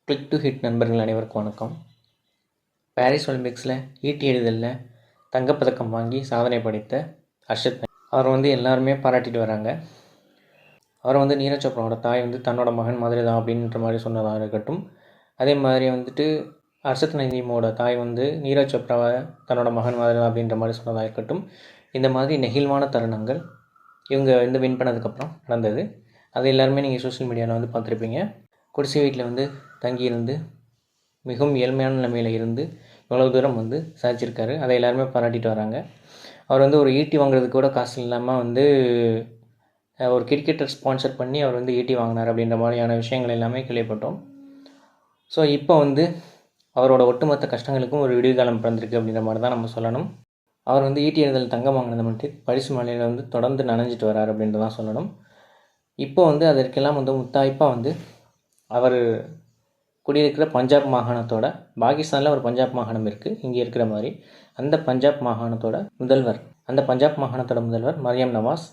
Click to hit நண்பர்கள் அனைவருக்கும் வணக்கம். பாரிஸ் ஒலிம்பிக்ஸில் ஈட்டி எறிதலில் தங்கப்பதக்கம் வாங்கி சாதனை படைத்த ஹர்ஷத் அவர் எல்லாருமே பாராட்டிட்டு வராங்க. அவர் நீரஜ் சோப்ராவோட தாய் தன்னோட மகன் மாதிரி தான் அப்படின்ற மாதிரி சொன்னதாக இருக்கட்டும். அதே மாதிரி ஹர்ஷத் நதீமோட தாய் நீரஜ் சோப்ராவை தன்னோட மகன் மாதிரி தான் அப்படின்ற மாதிரி சொன்னதாக இருக்கட்டும். இந்த மாதிரி நெகிழ்வான தருணங்கள் இவங்க வின் பண்ணதுக்கப்புறம் நடந்தது. அது எல்லாருமே நீங்கள் சோஷியல் மீடியாவில் பார்த்துருப்பீங்க. குடிசை வீட்டில் தங்கியிருந்து மிகவும் ஏழ்மையான நிலைமையில் இருந்து இவ்வளோ தூரம் சாதிச்சிருக்காரு. அதை எல்லாருமே பாராட்டிட்டு வராங்க. அவர் ஒரு ஈட்டி வாங்குறதுக்கு கூட காசு இல்லாமல் ஒரு கிரிக்கெட்டர் ஸ்பான்சர் பண்ணி அவர் ஈட்டி வாங்கினார் அப்படின்ற மாதிரியான விஷயங்கள் எல்லாமே கேள்விப்பட்டோம். ஸோ இப்போ அவரோட ஒட்டுமொத்த கஷ்டங்களுக்கும் ஒரு விடிவுகாலம் பிறந்திருக்கு அப்படின்ற மாதிரி தான் நம்ம சொல்லணும். அவர் ஈட்டி எறிதல் தங்கம் வாங்கினது மட்டும் பரிசு மலையில் தொடர்ந்து நனைஞ்சிட்டு வரார் அப்படின்ட்டு தான் சொல்லணும். இப்போ அதற்கெல்லாம் முத்தாய்ப்பாக அவர் குடியிருக்கிற பஞ்சாப் மாகாணத்தோட, பாகிஸ்தானில் ஒரு பஞ்சாப் மாகாணம் இருக்குது இங்கே இருக்கிற மாதிரி, அந்த பஞ்சாப் மாகாணத்தோட முதல்வர் மரியம் நவாஸ்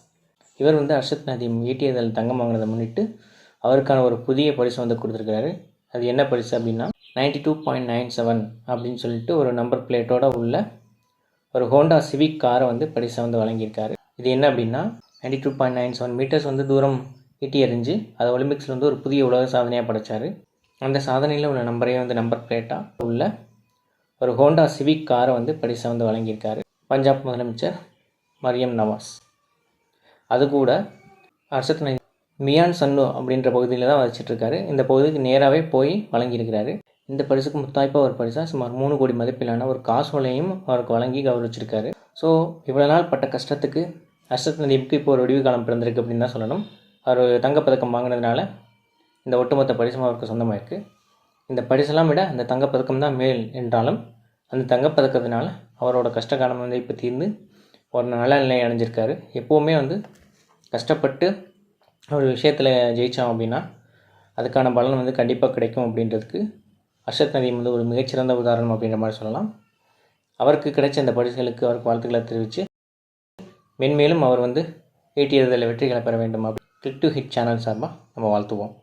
இவர் ஹர்ஷத் நதீம் ஈட்டி எறிதல் தங்கம் வாங்கினதை முன்னிட்டு அவருக்கான ஒரு புதிய பரிசு கொடுத்துருக்கிறாரு. அது என்ன பரிசு அப்படின்னா 92.97 அப்படின்னு சொல்லிட்டு ஒரு நம்பர் பிளேட்டோட உள்ள ஒரு ஹோண்டா சிவிக் காரை பரிசை வழங்கியிருக்காரு. இது என்ன அப்படின்னா 92.97 மீட்டர்ஸ் தூரம் ஈட்டி எறிஞ்சு அதை ஒலிம்பிக்ஸில் ஒரு புதிய உலக சாதனையாக படைத்தார். அந்த சாதனையில் உள்ள நம்பரையே நம்பர் பிளேட்டாக உள்ள ஒரு ஹோண்டா சிவிக் காரை பரிசை வழங்கியிருக்காரு பஞ்சாப் முதலமைச்சர் மரியம் நவாஸ். அதுக்கூட ஹர்ஷத் நதீம் மியான் சன்னு அப்படின்ற பகுதியில் தான் வச்சிட்ருக்காரு. இந்த பகுதிக்கு நேராகவே போய் வழங்கியிருக்கிறாரு. இந்த பரிசுக்கு முத்தாய்ப்பாக ஒரு பரிசாக சுமார் 3 கோடி மதிப்பிலான ஒரு காசோலையும் அவருக்கு வழங்கி கௌரவிச்சிருக்காரு. ஸோ இவ்வளோ நாள் பட்ட கஷ்டத்துக்கு ஹர்ஷத் நதீமுக்கு இப்போ ஒரு விடிவு காலம் பிறந்திருக்கு அப்படின்னு தான் சொல்லணும். அவர் தங்கப்பதக்கம் வாங்கினதுனால இந்த ஒட்டுமொத்த பரிசும் அவருக்கு சொந்தமாக இருக்குது. இந்த பரிசெல்லாம் விட அந்த தங்கப்பதக்கம் தான் மேல் என்றாலும் அந்த தங்கப்பதக்கத்தினால அவரோட கஷ்ட காலம் இப்போ தீர்ந்து ஒரு நல்ல நிலை அடைஞ்சிருக்காரு. எப்போவுமே கஷ்டப்பட்டு ஒரு விஷயத்தில் ஜெயித்தோம் அப்படின்னா அதுக்கான பலன் கண்டிப்பாக கிடைக்கும் அப்படின்றதுக்கு ஹர்ஷத் நதீம் ஒரு மிகச்சிறந்த உதாரணம் அப்படின்ற மாதிரி சொல்லலாம். அவருக்கு கிடைச்ச இந்த பரிசுகளுக்கு அவருக்கு வாழ்த்துக்களை தெரிவித்து மென்மேலும் அவர் ஈட்டி எறிதலில் வெற்றிகளை பெற வேண்டும். கிளிக் டு ஹிட் சேனல் சார்பாக நம்ம வாழ்த்துவோம்.